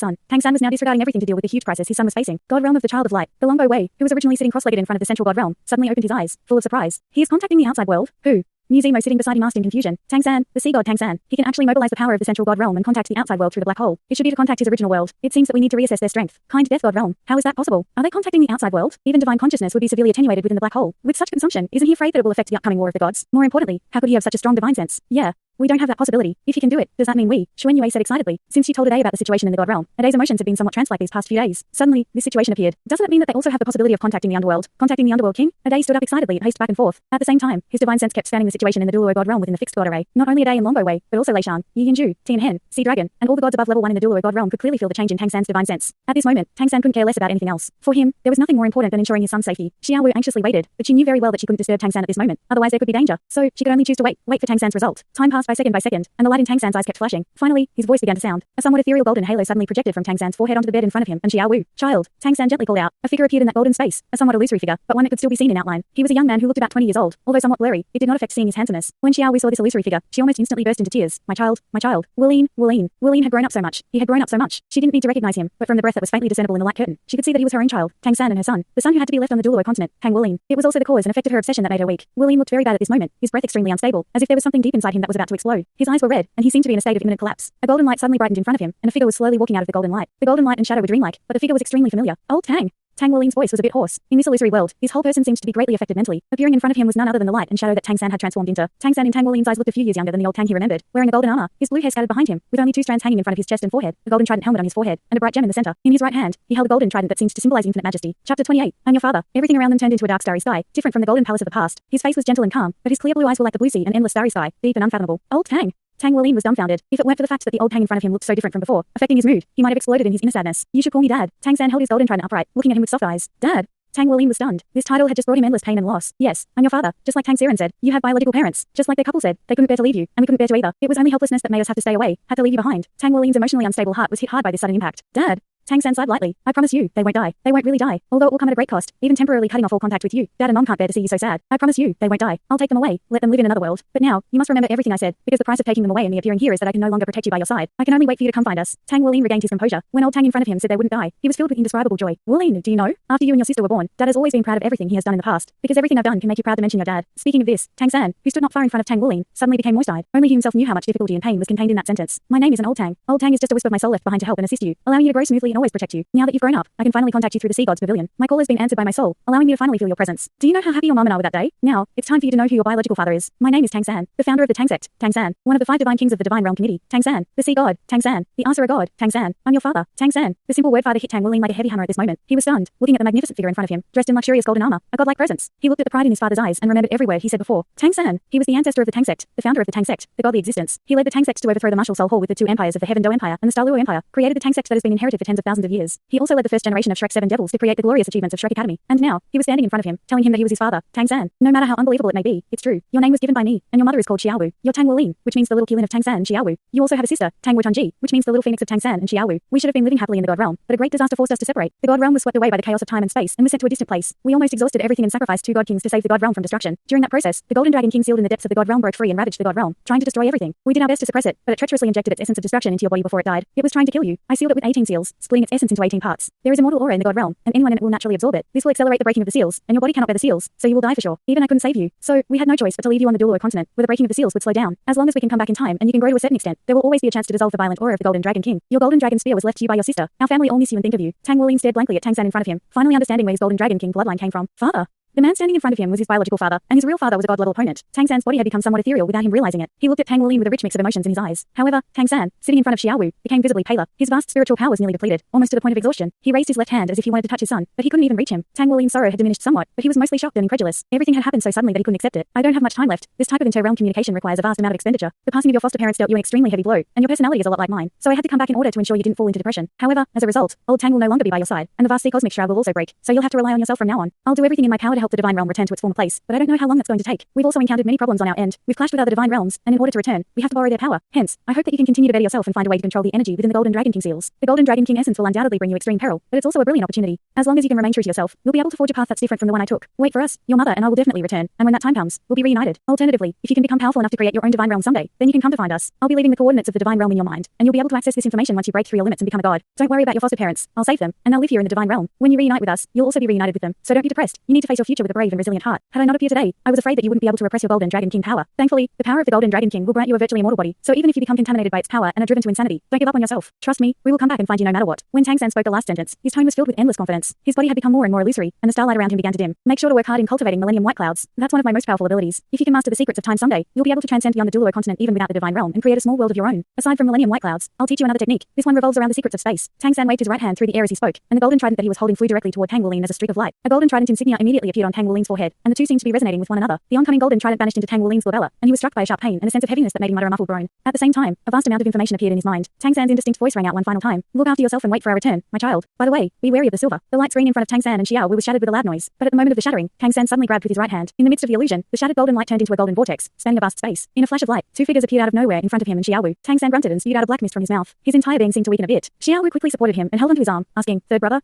son, Tang San was now disregarding everything to deal with the huge crisis his son was facing. God realm of the child of light, the Longbow Wei, who was originally sitting cross-legged in front of the central God realm, suddenly opened his eyes, full of surprise. He is contacting the outside world? Who? Musimo sitting beside him asked in confusion. Tang San, the sea god Tang San. He can actually mobilize the power of the central God realm and contact the outside world through the black hole. It should be to contact his original world. It seems that we need to reassess their strength. Kind death God realm. How is that possible? Are they contacting the outside world? Even divine consciousness would be severely attenuated within the black hole. With such consumption, isn't he afraid that it will affect the upcoming war of the gods? More importantly, how could he have such a strong divine sense? Yeah. We don't have that possibility. If he can do it, does that mean we? Yuhao said excitedly. Since she told Ade about the situation in the God realm, Ade's emotions had been somewhat tranced like these past few days. Suddenly, this situation appeared. Doesn't it mean that they also have the possibility of contacting the underworld? Contacting the underworld king? Ade stood up excitedly and paced back and forth. At the same time, his divine sense kept scanning the situation in the Duluo God realm within the fixed God array. Not only Ade and Longbow Wei, but also Lei Xiang, Yi Yanju, Tian Hen, Sea Dragon, and all the gods above level 1 in the Duluo God realm could clearly feel the change in Tang San's divine sense. At this moment, Tang San couldn't care less about anything else. For him, there was nothing more important than ensuring his son's safety. Xiao Wu anxiously waited, but she knew very well that she couldn't disturb Tang San at this moment. Otherwise there could be danger. So, she could only choose to wait for Tang San's result. Time passed by second, and the light in Tang San's eyes kept flashing. Finally, his voice began to sound. A somewhat ethereal golden halo suddenly projected from Tang San's forehead onto the bed in front of him, and Xiao Wu, child, Tang San gently called out. A figure appeared in that golden space, a somewhat illusory figure, but one that could still be seen in outline. He was a young man who looked about 20 years old, although somewhat blurry. It did not affect seeing his handsomeness. When Xiao Wu saw this illusory figure, she almost instantly burst into tears. My child, my child. Wu Lin had grown up so much. He had grown up so much. She didn't need to recognize him, but from the breath that was faintly discernible in the light curtain, she could see that he was her own child, Tang San and her son, the son who had to be left on the Duluo continent, Tang Wu Lin. It was also the cause and effect of her obsession that made her weak. Wu Lin looked very bad at this moment, his breath extremely unstable, as if there was something deep inside him that was about to explode. His eyes were red, and he seemed to be in a state of imminent collapse. A golden light suddenly brightened in front of him, and a figure was slowly walking out of the golden light. The golden light and shadow were dreamlike, but the figure was extremely familiar. Old Tang. Tang Wu Lin's voice was a bit hoarse. In this illusory world, his whole person seemed to be greatly affected mentally. Appearing in front of him was none other than the light and shadow that Tang San had transformed into. Tang San in Tang Wu Lin's eyes looked a few years younger than the old Tang he remembered, wearing a golden armor, his blue hair scattered behind him, with only two strands hanging in front of his chest and forehead, a golden trident helmet on his forehead, and a bright gem in the center. In his right hand, he held a golden trident that seemed to symbolize infinite majesty. Chapter 28. I'm your father. Everything around them turned into a dark starry sky, different from the golden palace of the past. His face was gentle and calm, but his clear blue eyes were like the blue sea and endless starry sky, deep and unfathomable. Old Tang. Tang Wu Lin was dumbfounded. If it weren't for the fact that the old Tang in front of him looked so different from before, affecting his mood, he might have exploded in his inner sadness. You should call me Dad. Tang San held his golden trident upright, looking at him with soft eyes. Dad. Tang Wu Lin was stunned. This title had just brought him endless pain and loss. Yes, I'm your father. Just like Tang Siren said, you have biological parents. Just like their couple said, they couldn't bear to leave you, and we couldn't bear to either. It was only helplessness that made us have to stay away, had to leave you behind. Tang Wu Lin's emotionally unstable heart was hit hard by this sudden impact. Dad. Tang San sighed lightly. I promise you, they won't die. They won't really die. Although it will come at a great cost, even temporarily cutting off all contact with you. Dad and Mom can't bear to see you so sad. I promise you, they won't die. I'll take them away. Let them live in another world. But now, you must remember everything I said, because the price of taking them away and me appearing here is that I can no longer protect you by your side. I can only wait for you to come find us. Tang Wu Lin regained his composure. When old Tang in front of him said they wouldn't die, he was filled with indescribable joy. Wu Lin, do you know? After you and your sister were born, Dad has always been proud of everything he has done in the past. Because everything I've done can make you proud to mention your dad. Speaking of this, Tang San, who stood not far in front of Tang Wu Lin, suddenly became moist-eyed. Only he himself knew how much difficulty and pain was contained in that sentence. My name is an old Tang. Old Tang is just a wisp of my soul left behind to help and assist you, allowing you to grow smoothly and always protect you. Now that you've grown up, I can finally contact you through the Sea God's Pavilion. My call has been answered by my soul, allowing me to finally feel your presence. Do you know how happy your mom and I were that day? Now, it's time for you to know who your biological father is. My name is Tang San, the founder of the Tang Sect, Tang San, one of the 5 divine kings of the Divine Realm Committee, Tang San, the Sea God, Tang San, the Answerer God, Tang San. I'm your father, Tang San. The simple word father hit Tang Wu Lin like a heavy hammer at this moment. He was stunned, looking at the magnificent figure in front of him, dressed in luxurious golden armor, a godlike presence. He looked at the pride in his father's eyes and remembered every word he said before. Tang San. He was the ancestor of the Tang Sect, the founder of the Tang Sect, the godly existence. He led the Tang Sect to overthrow the martial soul hall with the 2 empires of the Heaven Do Empire and the Star Luo Empire, created the Tang Sect that has been inherited for tens of thousands of years. He also led the first generation of Shrek's 7 devils to create the glorious achievements of Shrek Academy. And now, he was standing in front of him, telling him that he was his father, Tang San. No matter how unbelievable it may be, it's true. Your name was given by me, and your mother is called Xiao Wu. You're Tang Wu Lin, which means the little Qilin of Tang San and Xiao Wu. You also have a sister, Tang Wu Tongji, which means the little phoenix of Tang San and Xiao Wu. We should have been living happily in the God realm, but a great disaster forced us to separate. The God realm was swept away by the chaos of time and space, and was sent to a distant place. We almost exhausted everything and sacrificed 2 God kings to save the God realm from destruction. During that process, the Golden Dragon King sealed in the depths of the God realm broke free and ravaged the God realm, trying to destroy everything. We did our best to suppress it, but it treacherously injected its essence of destruction into your body before it died. It was trying to kill you. I sealed it with 18 seals, splitting its essence into 18 parts. There is immortal aura in the God realm, and anyone in it will naturally absorb it. This will accelerate the breaking of the seals, and your body cannot bear the seals, so you will die for sure. Even I couldn't save you, so we had no choice but to leave you on the Duluo continent, where the breaking of the seals would slow down. As long as we can come back in time and you can grow to a certain extent, there will always be a chance to dissolve the violent aura of the Golden Dragon King. Your Golden Dragon Spear was left to you by your sister. Our family all miss you and think of you. Tang Wu Lin stared blankly at Tang San in front of him, finally understanding where his Golden Dragon King bloodline came from. Father. The man standing in front of him was his biological father, and his real father was a god-level opponent. Tang San's body had become somewhat ethereal without him realizing it. He looked at Tang Wulian with a rich mix of emotions in his eyes. However, Tang San, sitting in front of Xiao Wu, became visibly paler. His vast spiritual power was nearly depleted, almost to the point of exhaustion. He raised his left hand as if he wanted to touch his son, but he couldn't even reach him. Tang Wulian's sorrow had diminished somewhat, but he was mostly shocked and incredulous. Everything had happened so suddenly that he couldn't accept it. I don't have much time left. This type of inter-realm communication requires a vast amount of expenditure. The passing of your foster parents dealt you an extremely heavy blow, and your personality is a lot like mine. So I had to come back in order to ensure you didn't fall into depression. However, as a result, old Tang will no longer be by your side, and the vast sea cosmic shroud will also break. So you'll have to rely on yourself from now on. I'll do everything in my power to help the divine realm return to its former place, but I don't know how long that's going to take. We've also encountered many problems on our end. We've clashed with other divine realms, and in order to return, we have to borrow their power. Hence, I hope that you can continue to better yourself and find a way to control the energy within the Golden Dragon King seals. The Golden Dragon King essence will undoubtedly bring you extreme peril, but it's also a brilliant opportunity. As long as you can remain true to yourself, you'll be able to forge a path that's different from the one I took. Wait for us. Your mother and I will definitely return, and when that time comes, we'll be reunited. Alternatively, if you can become powerful enough to create your own divine realm someday, then you can come to find us. I'll be leaving the coordinates of the divine realm in your mind, and you'll be able to access this information once you break through your limits and become a god. Don't worry about your foster parents. I'll save them, and they'll live here in the divine realm. When you reunite with us, you'll also be reunited with them. So don't be depressed. You need to face your future with a brave and resilient heart. Had I not appeared today, I was afraid that you wouldn't be able to repress your Golden Dragon King power. Thankfully, the power of the Golden Dragon King will grant you a virtually immortal body. So even if you become contaminated by its power and are driven to insanity, don't give up on yourself. Trust me, we will come back and find you no matter what. When Tang San spoke the last sentence, his tone was filled with endless confidence. His body had become more and more illusory, and the starlight around him began to dim. Make sure to work hard in cultivating Millennium White Clouds. That's one of my most powerful abilities. If you can master the secrets of time someday, you'll be able to transcend beyond the Duo continent even without the divine realm and create a small world of your own. Aside from Millennium White Clouds, I'll teach you another technique. This one revolves around the secrets of space. Tang San waved his right hand through the air as he spoke, and the golden trident that he was holding flew directly toward Tang Wulian as a streak of light. A golden trident insignia immediately appeared on Tang Wulian's forehead, and the two seemed to be resonating with one another. The oncoming golden trident vanished into Tang Wulian's glabella, and he was struck by a sharp pain and a sense of heaviness that made him utter a muffled groan. At the same time, a vast amount of information appeared in his mind. Tang San's indistinct voice rang out one final time. Look after yourself and wait for our return, my child. By the way, be wary of the silver. The light screen in front of Tang San and Xiao Wu was shattered with a loud noise, but at the moment of the shattering, Tang San suddenly grabbed with his right hand. In the midst of the illusion, the shattered golden light turned into a golden vortex, spanning a vast space. In a flash of light, two figures appeared out of nowhere in front of him and Xiao Wu. Tang San grunted and spewed out a black mist from his mouth. His entire being seemed to weaken a bit. Xiao Wu quickly supported him and held onto his arm, asking, Third brother,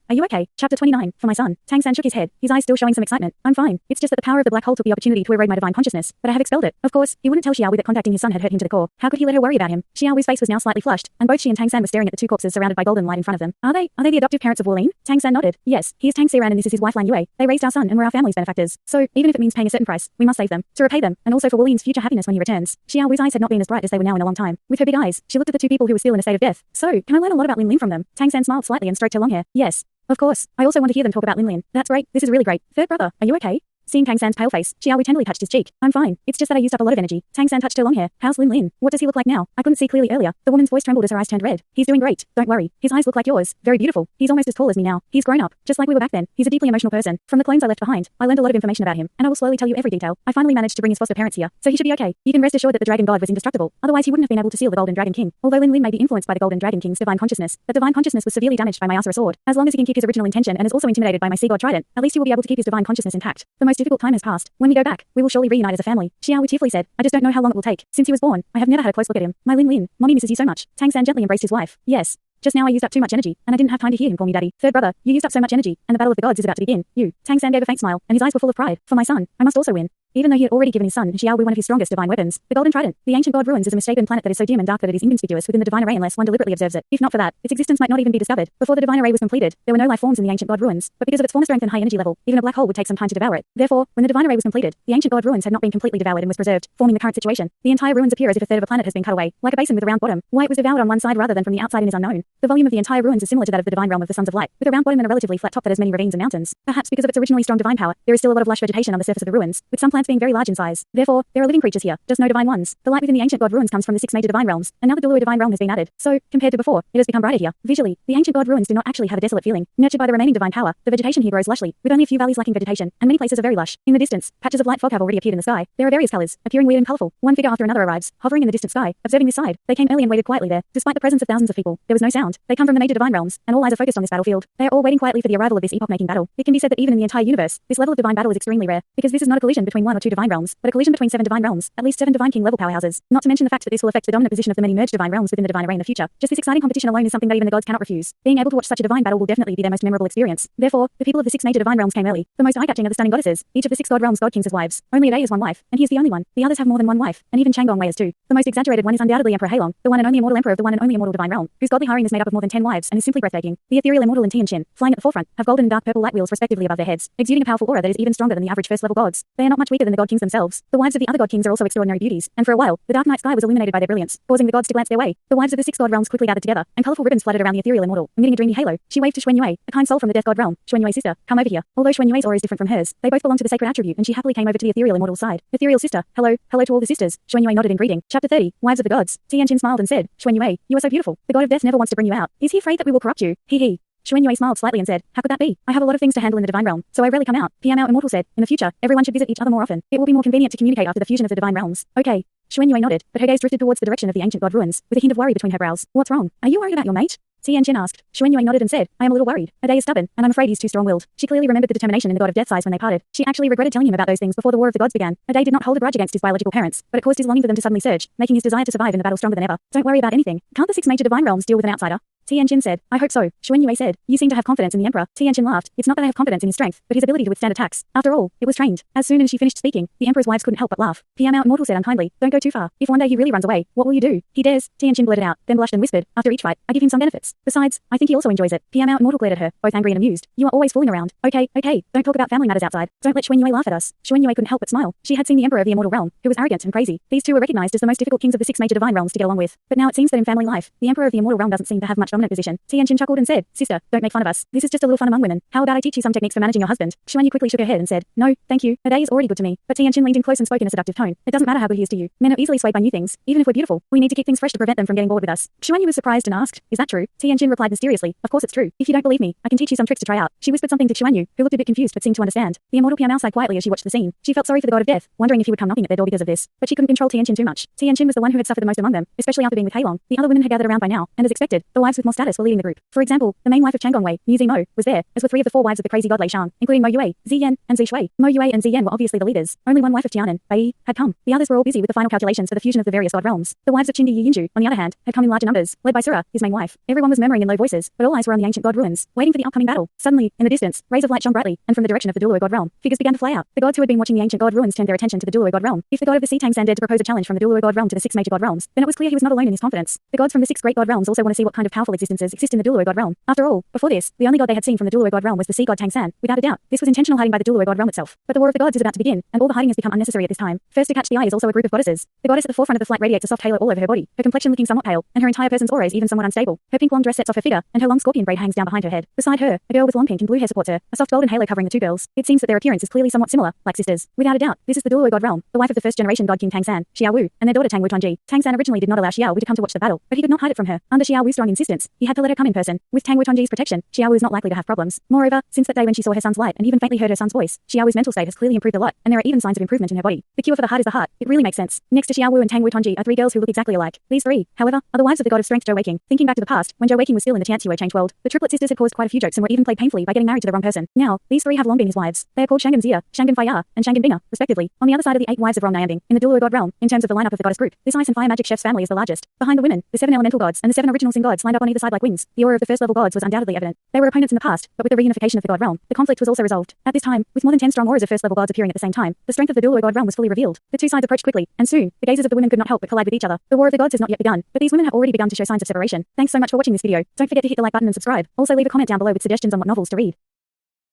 are you okay? Chapter 29, for my son. Tang San shook his head, his eyes still showing some excitement. I'm fine. It's just that the power of the black hole took the opportunity to erode my divine consciousness, but I have expelled it. Of course, he wouldn't tell Xiao Wu that contacting his son had hurt him to the core. How could he let her worry about him? Xiao Wu's face was now slightly flushed, and both she and Tang San were staring at the two corpses surrounded by golden light in front of them. Are they the adoptive parents of Wulian? Tang San nodded. Yes, he is Tang Xiran and this is his wife Lan Yue. They raised our son and were our family's benefactors. So, even if it means paying a certain price, we must save them, to repay them, and also for Wulian's future happiness when he returns. Xiao Wu's eyes had not been as bright as they were now in a long time. With her big eyes, she looked at the two people who were still in a state of death. So, can I learn a lot about Lin Lin from them? Tang San smiled slightly and stroked her long hair. Yes. Of course. I also want to hear them talk about Lin Lin. That's great. This is really great. Third brother, are you okay? Seeing Tang San's pale face, Xiao Wu tenderly touched his cheek. I'm fine. It's just that I used up a lot of energy. Tang San touched her long hair. How's Lin Lin? What does he look like now? I couldn't see clearly earlier. The woman's voice trembled as her eyes turned red. He's doing great. Don't worry. His eyes look like yours. Very beautiful. He's almost as tall as me now. He's grown up. Just like we were back then. He's a deeply emotional person. From the clones I left behind, I learned a lot of information about him, and I will slowly tell you every detail. I finally managed to bring his foster parents here, so he should be okay. You can rest assured that the Dragon God was indestructible. Otherwise he wouldn't have been able to seal the Golden Dragon King. Although Lin Lin may be influenced by the Golden Dragon King's divine consciousness, that divine consciousness was severely damaged by my Asura sword. As long as he can keep his original intention and is also intimidated by my Sea God Trident, at least he will be able to keep his divine consciousness intact. The most difficult time has passed. When we go back, we will surely reunite as a family. Xiao Wu tearfully said, I just don't know how long it will take. Since he was born, I have never had a close look at him. My Lin Lin, Mommy misses you so much. Tang San gently embraced his wife. Yes. Just now I used up too much energy, and I didn't have time to hear him call me daddy. Third brother, you used up so much energy, and the battle of the gods is about to begin. You. Tang San gave a faint smile, and his eyes were full of pride. For my son, I must also win. Even though he had already given his son, Xiao Wu, one of his strongest divine weapons, the Golden Trident, the ancient god ruins is a misshapen planet that is so dim and dark that it is inconspicuous within the divine array unless one deliberately observes it. If not for that, its existence might not even be discovered. Before the divine array was completed, there were no life forms in the ancient god ruins, but because of its form strength and high energy level, even a black hole would take some time to devour it. Therefore, when the divine array was completed, the ancient god ruins had not been completely devoured and was preserved, forming the current situation. The entire ruins appear as if a third of a planet has been cut away, like a basin with a round bottom. Why it was devoured on one side rather than from the outside is unknown. The volume of the entire ruins is similar to that of the divine realm of the Sons of Light, with a round bottom and a relatively flat top that has many ravines and mountains. Perhaps because of its originally strong divine power, there is still a lot of lush vegetation on the surface of the ruins, with some plants being very large in size. Therefore, there are living creatures here, just no divine ones. The light within the ancient god ruins comes from the 6 major divine realms, and now the Dulua divine realm has been added. So, compared to before, it has become brighter here. Visually, the ancient god ruins do not actually have a desolate feeling. Nurtured by the remaining divine power, the vegetation here grows lushly, with only a few valleys lacking vegetation, and many places are very lush. In the distance, patches of light fog have already appeared in the sky. There are various colors, appearing weird and colorful. One figure after another arrives, hovering in the distant sky, observing this side. They came early and waited quietly there. Despite the presence of thousands of people, there was no sound. They come from the major divine realms, and all eyes are focused on this battlefield. They are all waiting quietly for the arrival of this epoch-making battle. It can be said that even in the entire universe, this level of divine battle is extremely rare, because this is not a collision between 1 or 2 divine realms, but a collision between 7 divine realms, at least 7 divine king level powerhouses. Not to mention the fact that this will affect the dominant position of the many merged divine realms within the divine array in the future. Just this exciting competition alone is something that even the gods cannot refuse. Being able to watch such a divine battle will definitely be their most memorable experience. Therefore, the people of the 6 major divine realms came early. The most eye-catching are the stunning goddesses. Each of the 6 god realms god kings has wives. Only Ade has one wife, and he is the only one. The others have more than one wife, and even Changong Wei has 2. The most exaggerated one is undoubtedly Emperor Hai Long, the one and only immortal emperor of the one and only immortal divine realm, whose godly harem is made up of more than 10 wives and is simply breathtaking. The ethereal immortal and Tian Hen, flying at the forefront, have golden and dark purple light wheels respectively above their heads, exuding a powerful aura that is even stronger than the average first level gods. They are not much weaker weaker than the god kings themselves. The wives of the other god kings are also extraordinary beauties, and for a while, the dark night sky was illuminated by their brilliance, causing the gods to glance their way. The wives of the 6 god realms quickly gathered together, and colorful ribbons fluttered around the ethereal immortal, emitting a dreamy halo. She waved to Xuan Yue, a kind soul from the death god realm. Xuan Yue, sister, come over here. Although Xuan Yue's aura is different from hers, they both belong to the sacred attribute, and she happily came over to the ethereal immortal side. Ethereal sister, hello to all the sisters. Xuan Yue nodded in greeting. Chapter 30, Wives of the Gods. Tian Hen smiled and said, Xuan Yue, you are so beautiful. The god of death never wants to bring you out. Is he afraid that we will corrupt you? He. Xuan Yue smiled slightly and said, how could that be? I have a lot of things to handle in the divine realm, so I rarely come out. Our Immortal said, in the future, everyone should visit each other more often. It will be more convenient to communicate after the fusion of the divine realms. Okay. Xuan Yue nodded, but her gaze drifted towards the direction of the ancient god ruins, with a hint of worry between her brows. What's wrong? Are you worried about your mate? Tian Hen asked. Xuan Yue nodded and said, I am a little worried. Ade is stubborn, and I'm afraid he's too strong-willed. She clearly remembered the determination in the god of death's eyes when they parted. She actually regretted telling him about those things before the war of the gods began. Ade did not hold a grudge against his biological parents, but it caused his longing for them to suddenly surge, making his desire to survive in the battle stronger than ever. Don't worry about anything. Can't the 6 major divine realms deal with an outsider? Tian Hen said, I hope so. Xuan Yue said, you seem to have confidence in the emperor. Tian Hen laughed. It's not that I have confidence in his strength, but his ability to withstand attacks. After all, it was trained. As soon as she finished speaking, the emperor's wives couldn't help but laugh. Our Immortal said unkindly, don't go too far. If one day he really runs away, what will you do? He dares. Tian Hen blurted out, then blushed and whispered, after each fight, I give him some benefits. Besides, I think he also enjoys it. Our Immortal glared at her, both angry and amused. You are always fooling around. Okay, don't talk about family matters outside. Don't let Xuan Yue laugh at us. Xuan Yue couldn't help but smile. She had seen the emperor of the immortal realm, who was arrogant and crazy. These two were recognized as the most difficult kings of the 6 major divine realms to get along with. But now it seems that in family life, the emperor of the immortal realm doesn't seem to have much dominant position. Tian Hen chuckled and said, sister, don't make fun of us. This is just a little fun among women. How about I teach you some techniques for managing your husband? Xuan Yue quickly shook her head and said, no, thank you. Ade is already good to me. But Tian Hen leaned in close and spoke in a seductive tone. It doesn't matter how good he is to you. Men are easily swayed by new things, even if we're beautiful. We need to keep things fresh to prevent them from getting bored with us. Xuan Yue was surprised and asked, is that true? Tian Hen replied mysteriously, of course it's true. If you don't believe me, I can teach you some tricks to try out. She whispered something to Xuan Yue, who looked a bit confused but seemed to understand. The immortal Piao sighed quietly as she watched the scene. She felt sorry for the god of death, wondering if he would come knocking at their door because of this. But she couldn't control Tian Hen too much. Tian Hen was the one who had suffered the most among them, especially after being with Hai Long. The other women had gathered around by now, and as expected, the wives with more status were leading the group. For example, the main wife of Chang Wei, Mu Mo, was there, as were 3 of the 4 wives of the crazy God Lei Xiang, including Mo Yue, Ziyan, and Zi Shui. Mo Yue and Ziyan were obviously the leaders. Only one wife of Tian Hen, Bai, had come. The others were all busy with the final calculations for the fusion of the various god realms. The wives of Qingdi Yinju, on the other hand, had come in larger numbers, led by Sura, his main wife. Everyone was murmuring in low voices, but all eyes were on the ancient god ruins, waiting for the upcoming battle. Suddenly, in the distance, rays of light shone brightly, and from the direction of the Duo god realm, figures began to fly out. The gods who had been watching the ancient god ruins turned their attention to the Duo god realm. If the god of the sea Tang Sect dared to propose a challenge from the Duo god realm to the 6 major god realms, then it was clear he was not alone in his confidence. The gods from the 6 great god realms also want to see what kind of powerful existences exist in the Duo god realm. After all, before this, the only god they had seen from the Duo god realm was the sea god Tang San. Without a doubt, this was intentional hiding by the Duo god realm itself. But the war of the gods is about to begin, and all the hiding has become unnecessary at this time. First to catch the eye is also a group of goddesses. The goddess at the forefront of the flight radiates a soft halo all over her body, her complexion looking somewhat pale, and her entire person's aura is even somewhat unstable. Her pink long dress sets off her figure, and her long scorpion braid hangs down behind her head. Beside her, a girl with long pink and blue hair supports her, a soft golden halo covering the 2 girls. It seems that their appearance is clearly somewhat similar, like sisters. Without a doubt, this is the Duo god realm, the wife of the 1st generation god king Tang San, Xiao Wu, and their daughter Tang Wutuanji. Tang San originally did not allow Xiao Wu to come to watch the battle, but he could not hide it from her. Under Xiao Wu's strong insistence, he had to let her come in person. With Tang Wutuanji's protection, Xiao Wu is not likely to have problems. Moreover, since that day when she saw her son's light and even faintly heard her son's voice, Xiao Wu's mental state has clearly improved a lot, and there are even signs of improvement in her body. The cure for the heart is the heart. It really makes sense. Next to Xiao Wu and Tang Wutuanji are 3 girls who look exactly alike. These 3, however, are the wives of the god of strength Zhou Wei Qing. Thinking back to the past, when Zhou Wei Qing was still in the Tianxue changed world, the triplet sisters had caused quite a few jokes and were even played painfully by getting married to the wrong person. Now, these 3 have long been his wives. They are called Shangan Zia, Shangan Faya, and Shangan Binga, respectively. On the other side are the 8 wives of Rong Nianbing. In the Duo god realm, in terms of the lineup of the goddess group, this ice and fire magic chef's family is the largest. Behind the women, the 7 elemental gods and the 7 original sin gods lined up on either side like wings. The aura of the 1st level gods was undoubtedly evident. They were opponents in the past, but with the reunification of the god realm, the conflict was also resolved. At this time, with more than 10 strong auras of 1st level gods appearing at the same time, the strength of the Duo god realm was fully revealed. The 2 sides approached quickly, and soon, the gazes of the women could not help but collide with each other. The war of the gods has not yet begun, but these women have already begun to show signs of separation. Thanks so much for watching this video. Don't forget to hit the like button and subscribe. Also leave a comment down below with suggestions on what novels to read.